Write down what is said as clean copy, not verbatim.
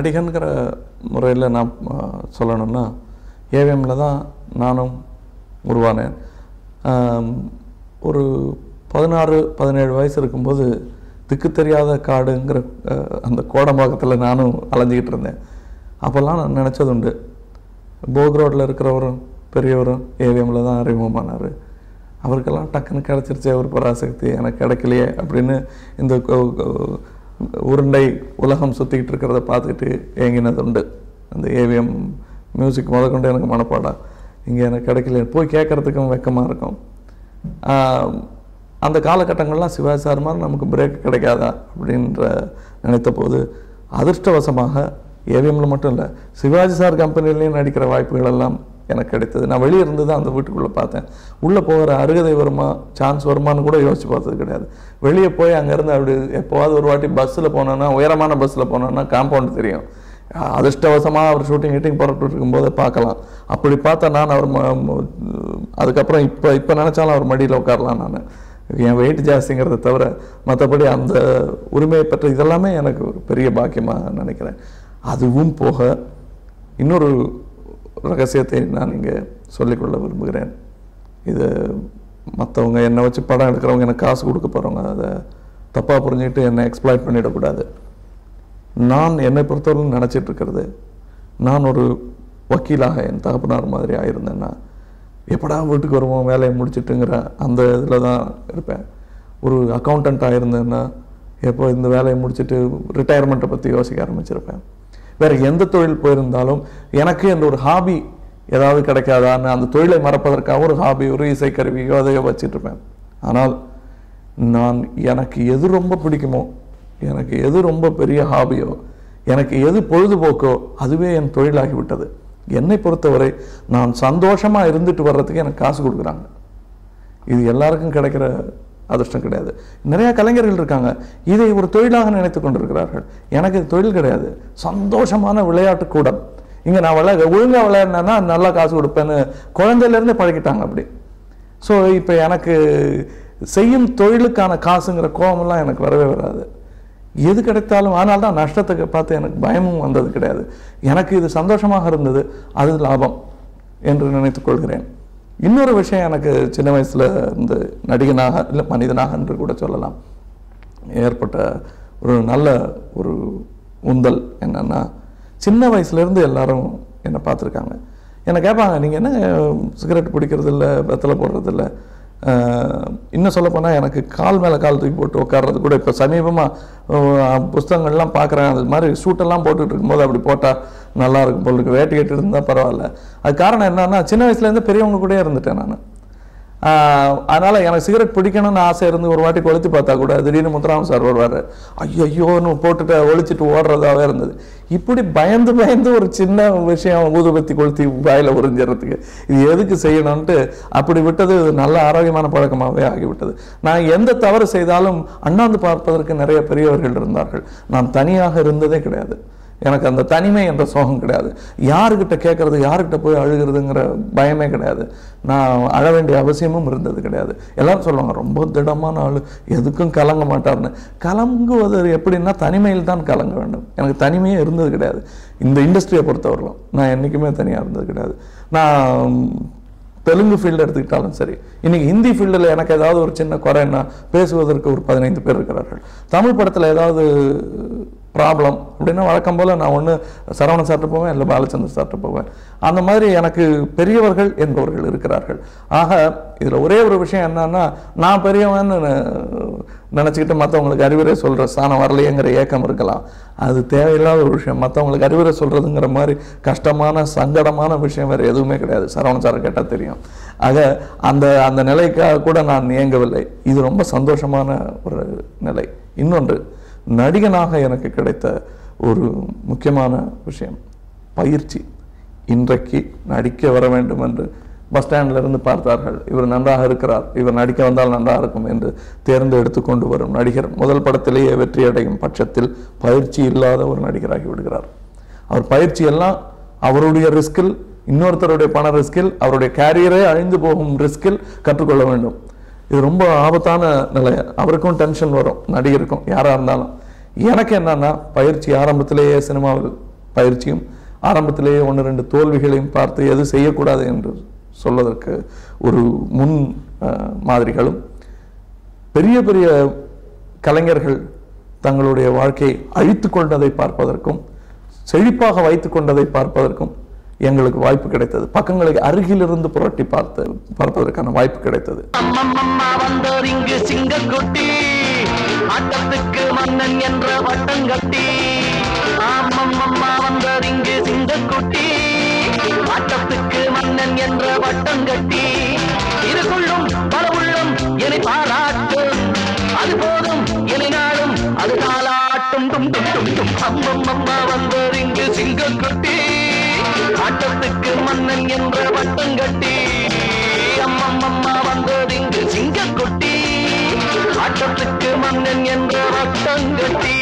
நடிகன்கிற முறையில் நான் சொல்லணும்னா ஏவிஎம்மில் தான் நானும் உருவானேன். ஒரு 16-17 வயசு இருக்கும்போது திக்கு தெரியாத காடுங்கிற அந்த கோடம்பாக்கத்தில் நானும் அலைஞ்சிக்கிட்டு இருந்தேன். அப்போல்லாம் நான் நினச்சது உண்டு, போக் ரோட்டில் இருக்கிறவரும் பெரியவரும் ஏவிஎம்மில் தான் அறிமுகமானார், அவருக்கெல்லாம் டக்குன்னு கிடச்சிருச்சே ஒரு பராசக்தி, எனக்கு கிடைக்கலையே அப்படின்னு இந்த உருண்டை உலகம் சுற்றிக்கிட்டு இருக்கிறத பார்த்துக்கிட்டு ஏங்கினது உண்டு. அந்த ஏவிஎம் மியூசிக் முதற்கொண்டு எனக்கு மனப்பாடம், இங்கே எனக்கு கிடைக்கல, போய் கேட்குறதுக்கும் வெக்கமாக இருக்கும். அந்த காலகட்டங்கள்லாம் சிவாஜி சார் மாதிரி நமக்கு பிரேக் கிடைக்காதா அப்படின்ற நினைத்த போது அதிர்ஷ்டவசமாக ஏவிஎம்மில் மட்டும் இல்லை, சிவாஜி சார் கம்பெனிலையும் நடிக்கிற வாய்ப்புகள் எல்லாம் எனக்கு கிடைத்தது. நான் வெளியே இருந்து தான் அந்த வீட்டுக்குள்ளே பார்த்தேன். உள்ளே போகிற அருகதை வருமா, சான்ஸ் வருமானு கூட யோசிச்சு பார்த்தது கிடையாது. வெளியே போய் அங்கேருந்து அப்படி எப்போவாது ஒரு வாட்டி பஸ்ஸில் போனோன்னா, உயரமான பஸ்ஸில் போனோன்னா காம்பவுண்ட் தெரியும். அதிர்ஷ்டவசமாக அவர் ஷூட்டிங் புறப்பட்டு இருக்கும்போது பார்க்கலாம். அப்படி பார்த்தா நான் அவர் அதுக்கப்புறம் இப்போ நினச்சாலும் அவர் மடியில் உட்காரலாம். நான் என் வெயிட் ஜாஸ்திங்கிறத தவிர மற்றபடி அந்த உரிமையை பெற்ற இதெல்லாமே எனக்கு ஒரு பெரிய பாக்கியமாக நினைக்கிறேன். அதுவும் போக இன்னொரு ரகசியத்தை நான் இங்கே சொல்லிக்கொள்ள விரும்புகிறேன். இது மற்றவங்க என்னை வச்சு படம் எடுக்கிறவங்க எனக்கு காசு கொடுக்க போகிறவங்க அதை தப்பாக புரிஞ்சுக்கிட்டு என்னை எக்ஸ்ப்ளாய்ட் பண்ணிடக்கூடாது. நான் என்னை பொறுத்தவரைக்கும் நினச்சிட்டு இருக்கிறது, நான் ஒரு வக்கீலாக என் தகப்பனார் மாதிரி ஆயிருந்தேன்னா எப்படா வீட்டுக்கு வருவோம் வேலையை முடிச்சுட்டுங்கிற அந்த இதில் தான் இருப்பேன். ஒரு அக்கௌண்டண்ட்டாக இருந்தேன்னா எப்போ இந்த வேலையை முடிச்சுட்டு ரிட்டையர்மெண்ட்டை பற்றி யோசிக்க ஆரம்பிச்சிருப்பேன். வேறு எந்த தொழில் போயிருந்தாலும் எனக்கு என்ற ஒரு ஹாபி ஏதாவது கிடைக்காதான்னு அந்த தொழிலை மறப்பதற்காக ஒரு ஹாபி, ஒரு இசைக்கருவியோ அதையோ வச்சிட்ருப்பேன். ஆனால் நான் எனக்கு எது ரொம்ப பிடிக்குமோ, எனக்கு எது ரொம்ப பெரிய ஹாபியோ, எனக்கு எது பொழுதுபோக்கோ அதுவே என் தொழிலாகிவிட்டது. என்னை பொறுத்தவரை நான் சந்தோஷமாக இருந்துட்டு வர்றதுக்கு எனக்கு காசு கொடுக்குறாங்க. இது எல்லாருக்கும் கிடைக்கிற அதிர்ஷ்டம் கிடையாது. நிறையா கலைஞர்கள் இருக்காங்க, இதை ஒரு தொழிலாக நினைத்து கொண்டிருக்கிறார்கள். எனக்கு இது தொழில் கிடையாது, சந்தோஷமான விளையாட்டு கூடம். இங்கே நான் ஒழுங்காக விளையாடினேன்னா நல்லா காசு கொடுப்பேன்னு குழந்தையிலேருந்து பழகிட்டாங்க அப்படி. ஸோ இப்போ எனக்கு செய்யும் தொழிலுக்கான காசுங்கிற கோபமெல்லாம் எனக்கு வரவே வராது. எது கிடைத்தாலும், ஆனால் தான் நஷ்டத்தை பார்த்து எனக்கு பயமும் வந்தது கிடையாது. எனக்கு இது சந்தோஷமாக இருந்தது, அது லாபம் என்று நினைத்துக் கொள்கிறேன். இன்னொரு விஷயம், எனக்கு சின்ன வயசில் இந்த நடிகனாக இல்லை மனிதனாக என்று கூட சொல்லலாம் ஏற்பட்ட ஒரு நல்ல ஒரு உந்தல் என்னன்னா, சின்ன வயசுலேருந்து எல்லாரும் என்னை பார்த்துருக்காங்க. என்னை கேட்பாங்க, நீங்கள் என்ன சிகரெட் பிடிக்கிறதில்ல, வெத்தலை போடுறதில்ல, இன்னும் சொல்லப்போனால் எனக்கு கால் மேலே கால் தூக்கி போட்டு உட்கார்றது கூட இப்போ சமீபமாக புஸ்தகங்கள்லாம் பார்க்குறேன். அது மாதிரி சூட்டெல்லாம் போட்டுட்டு இருக்கும்போது அப்படி போட்டால் நல்லா இருக்கும் பொருளுக்கு, வேட்டி கட்டி இருந்தால் பரவாயில்ல. அது காரணம் என்னன்னா, சின்ன வயசுலேருந்து பெரியவங்க கூட இருந்துட்டேன் நான். அதனால் எனக்கு சிகரெட் பிடிக்கணும்னு ஆசை இருந்து ஒரு வாட்டி கொளுத்தி பார்த்தா கூட திடீர்னு முத்துராமன் சார் வருவார், ஐயோன்னு போட்டுட்டு ஒழிச்சிட்டு ஓடுறதாவே இருந்தது. இப்படி பயந்து பயந்து ஒரு சின்ன விஷயம் ஊதுபத்தி கொளுத்தி வாயில் உறிஞ்சிடறதுக்கு இது எதுக்கு செய்யணும்ன்ட்டு அப்படி விட்டது நல்ல ஆரோக்கியமான பழக்கமாகவே ஆகிவிட்டது. நான் எந்த தவறு செய்தாலும் அண்ணாந்து பார்ப்பதற்கு நிறைய பெரியவர்கள் இருந்தார்கள். நான் தனியாக இருந்ததே கிடையாது. எனக்கு அந்த தனிமை என்ற சோகம் கிடையாது. யாருக்கிட்ட கேட்கறது, யாருக்கிட்ட போய் அழுகிறதுங்கிற பயமே கிடையாது. நான் அழ வேண்டிய அவசியமும் இருந்தது கிடையாது. எல்லாரும் சொல்லுவாங்க ரொம்ப திடமான ஆள், எதுக்கும் கலங்க மாட்டார்னு. கலங்குவது எப்படின்னா தனிமையில் தான் கலங்க வேண்டும். எனக்கு தனிமையே இருந்தது கிடையாது. இந்த இண்டஸ்ட்ரியை பொறுத்தவரைக்கும் நான் என்றைக்குமே தனியாக இருந்தது கிடையாது. நான் தெலுங்கு ஃபீல்டு எடுத்துக்கிட்டாலும் சரி, இன்றைக்கி ஹிந்தி ஃபீல்டில் எனக்கு ஏதாவது ஒரு சின்ன குறைன்னா பேசுவதற்கு ஒரு 15 பேர் இருக்கிறார்கள். தமிழ் படத்தில் ஏதாவது ப்ராப்ளம் அப்படின்னா வழக்கம் போல் நான் ஒன்று சரவணன் சார்ட்ட போவேன், இல்லை பாலச்சந்தர் சார்ட்ட போவேன். அந்த மாதிரி எனக்கு பெரியவர்கள் என்பவர்கள் இருக்கிறார்கள். ஆக இதில் ஒரே ஒரு விஷயம் என்னன்னா, நான் பெரியவன்னு நினச்சிக்கிட்டு மற்றவங்களுக்கு அறிவுரை சொல்கிற ஸ்தானம் வரலையேங்கிற ஏக்கம் இருக்கலாம். அது தேவையில்லாத ஒரு விஷயம். மற்றவங்களுக்கு அறிவுரை சொல்கிறதுங்கிற மாதிரி கஷ்டமான சங்கடமான விஷயம் வேறு எதுவுமே கிடையாது. சரவணன் சாரை கேட்டால் தெரியும். ஆக அந்த அந்த நிலைக்காக கூட நான் இயங்கவில்லை. இது ரொம்ப சந்தோஷமான ஒரு நிலை. இன்னொன்று, நடிகனாக எனக்கு கிடைத்த ஒரு முக்கியமான விஷயம் பயிற்சி. இன்றைக்கு நடிக்க வர வேண்டும் என்று பஸ் ஸ்டாண்டில் இருந்து பார்த்தார்கள், இவர் நன்றாக இருக்கிறார், இவர் நடிக்க வந்தால் நன்றாக இருக்கும் என்று தேர்ந்தெடுத்து கொண்டு வரும் நடிகர் முதல் படத்திலேயே வெற்றி அடையும் பட்சத்தில் பயிற்சி இல்லாத ஒரு நடிகராகி விடுகிறார். அவர் பயிற்சி எல்லாம் அவருடைய ரிஸ்கில், இன்னொருத்தருடைய பண ரிஸ்கில், அவருடைய கேரியரே அழிந்து போகும் ரிஸ்கில் கற்றுக்கொள்ள வேண்டும். இது ரொம்ப ஆபத்தான நிலை. அவருக்கும் டென்ஷன் வரும், நடிகருக்கும், யாராக இருந்தாலும். எனக்கு என்னன்னா, பயிற்சி ஆரம்பத்திலேயே சினிமாவில் பயிற்சியும் ஆரம்பத்திலேயே 1-2 தோல்விகளையும் பார்த்து எது செய்யக்கூடாது என்று சொல்வதற்கு ஒரு முன் மாதிரிகளும், பெரிய பெரிய கலைஞர்கள் தங்களுடைய வாழ்க்கையை அழித்து கொண்டதை பார்ப்பதற்கும் செழிப்பாக வைத்து கொண்டதை பார்ப்பதற்கும் எங்களுக்கு வாய்ப்பு கிடைத்தது. பக்கங்களை அருகிலிருந்து புரட்டி பார்ப்பதற்கான வாய்ப்பு கிடைத்தது. ஆட்டத்துக்கு மன்னன் என்ற வட்டம் கட்டி, அம்மம்மா வந்தார் இங்கு சிங்கக்குட்டி, ஆட்டத்துக்கு மன்னன் என்ற வட்டம் கட்டி, இதுக்குள்ளும் பல உள்ளம் என்னை பாராட்டும், அது போதும் என்னை நாளும் அது காலாட்டும். டும் டும் டும் டும். அம்மம்மா வந்தார் இங்கு சிங்கக்குட்டி, ஆட்டத்துக்கு மன்னன் என்ற வட்டம் கட்டி, அம்மம்மா வந்தார் இங்கு சிங்கக்குட்டி, ஆட்டத்துக்கு மன்னன் என்ற வட்டம் கட்டி.